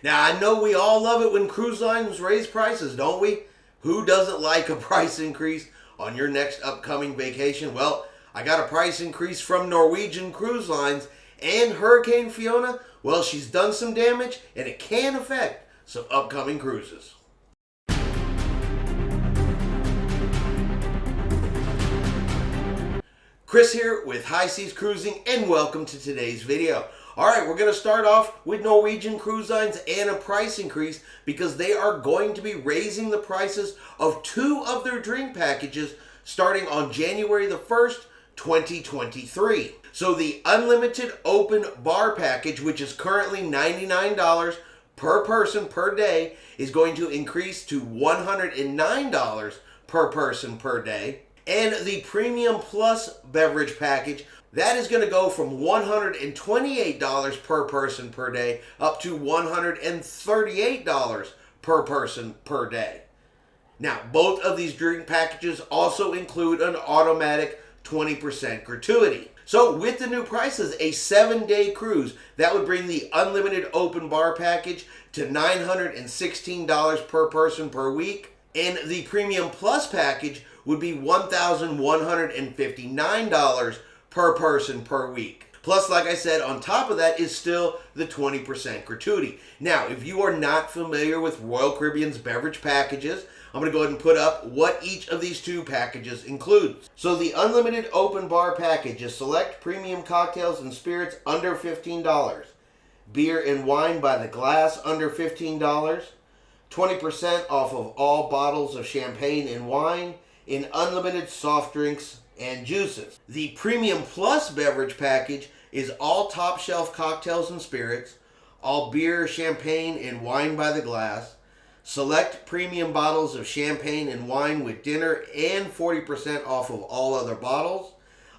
Now, I know we all love it when cruise lines raise prices, don't we? Who doesn't like a price increase on your next upcoming vacation? Well, I got a price increase from Norwegian Cruise Lines, and Hurricane Fiona, well, she's done some damage, and it can affect some upcoming cruises. Chris here with High Seas Cruising, and welcome to today's video. Alright, we're going to start off with Norwegian Cruise Lines and a price increase because they are going to be raising the prices of two of their drink packages starting on January the 1st, 2023. So the unlimited open bar package, which is currently $99 per person per day, is going to increase to $109 per person per day. And the Premium Plus beverage package, that is going to go from $128 per person per day up to $138 per person per day. Now, both of these drink packages also include an automatic 20% gratuity. So with the new prices, a 7-day cruise, that would bring the unlimited open bar package to $916 per person per week. And the Premium Plus package would be $1,159 per person per week. Plus, like I said, on top of that is still the 20% gratuity. Now, if you are not familiar with Royal Caribbean's beverage packages, I'm going to go ahead and put up what each of these two packages includes. So the unlimited open bar package is select premium cocktails and spirits under $15. Beer and wine by the glass under $15. 20% off of all bottles of champagne and wine, in unlimited soft drinks and juices. The Premium Plus beverage package is all top shelf cocktails and spirits, all beer, champagne, and wine by the glass, select premium bottles of champagne and wine with dinner, and 40% off of all other bottles,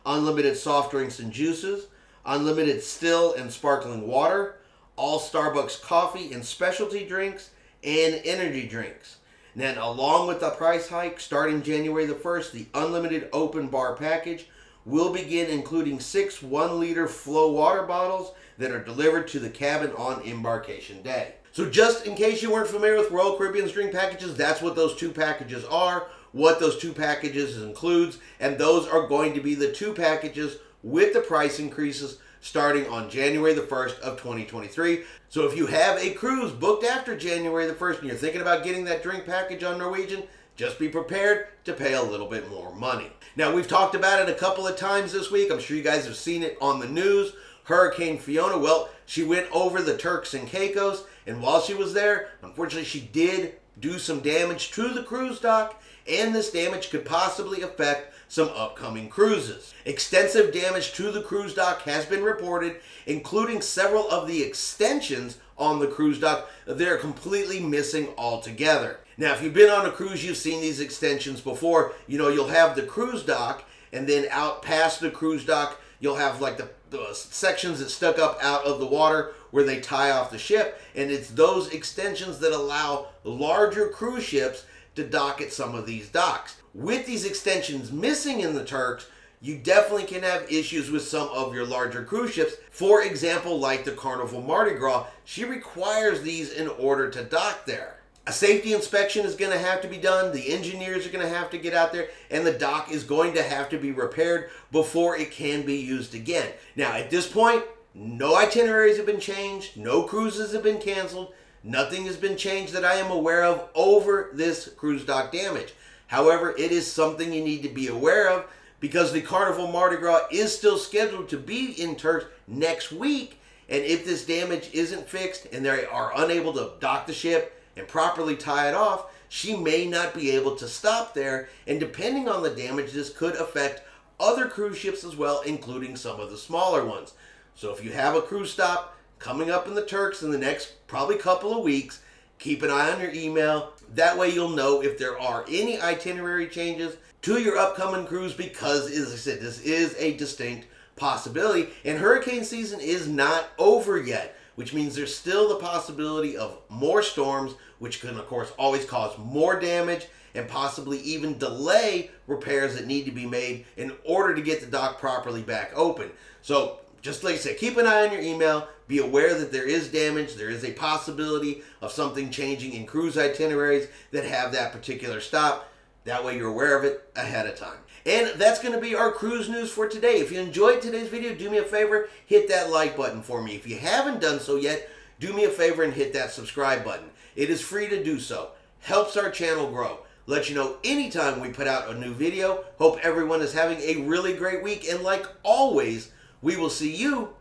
unlimited soft drinks and juices, unlimited still and sparkling water, all Starbucks coffee and specialty drinks, and energy drinks. And then along with the price hike, starting January the 1st, the unlimited open bar package will begin including 6 1-liter flow water bottles that are delivered to the cabin on embarkation day. So just in case you weren't familiar with Royal Caribbean's drink packages, that's what those two packages are, what those two packages includes, and those are going to be the two packages with the price increases starting on January the 1st of 2023. So if you have a cruise booked after January the 1st and you're thinking about getting that drink package on Norwegian, just be prepared to pay a little bit more money. Now, we've talked about it a couple of times this week. I'm sure you guys have seen it on the news. Hurricane Fiona, well, she went over the Turks and Caicos, and while she was there, unfortunately, she did do some damage to the cruise dock, and this damage could possibly affect some upcoming cruises. Extensive damage to the cruise dock has been reported, including several of the extensions on the cruise dock. They're completely missing altogether. Now, if you've been on a cruise, you've seen these extensions before. You know, you'll have the cruise dock, and then out past the cruise dock, you'll have like the sections that stuck up out of the water where they tie off the ship, and it's those extensions that allow larger cruise ships to dock at some of these docks. With these extensions missing in the Turks, you definitely can have issues with some of your larger cruise ships. For example, like the Carnival Mardi Gras, she requires these in order to dock there. A safety inspection is going to have to be done, the engineers are going to have to get out there, and the dock is going to have to be repaired before it can be used again. Now, at this point, no itineraries have been changed, no cruises have been canceled, nothing has been changed that I am aware of over this cruise dock damage. However, it is something you need to be aware of because the Carnival Mardi Gras is still scheduled to be in Turks next week, and if this damage isn't fixed and they are unable to dock the ship and properly tie it off, she may not be able to stop there, and depending on the damage, this could affect other cruise ships as well, including some of the smaller ones. So if you have a cruise stop coming up in the Turks in the next probably couple of weeks, keep an eye on your email. That way you'll know if there are any itinerary changes to your upcoming cruise because, as I said, this is a distinct possibility, and hurricane season is not over yet, which means there's still the possibility of more storms, which can, of course, always cause more damage and possibly even delay repairs that need to be made in order to get the dock properly back open. So just like I said, keep an eye on your email. Be aware that there is damage. There is a possibility of something changing in cruise itineraries that have that particular stop. That way you're aware of it ahead of time. And that's going to be our cruise news for today. If you enjoyed today's video, do me a favor, hit that like button for me. If you haven't done so yet, do me a favor and hit that subscribe button. It is free to do so. Helps our channel grow. Let you know anytime we put out a new video. Hope everyone is having a really great week. And like always, we will see you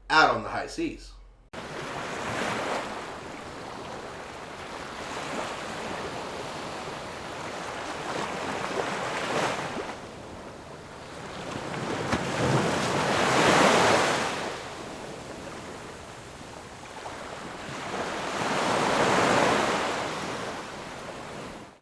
out on the high seas.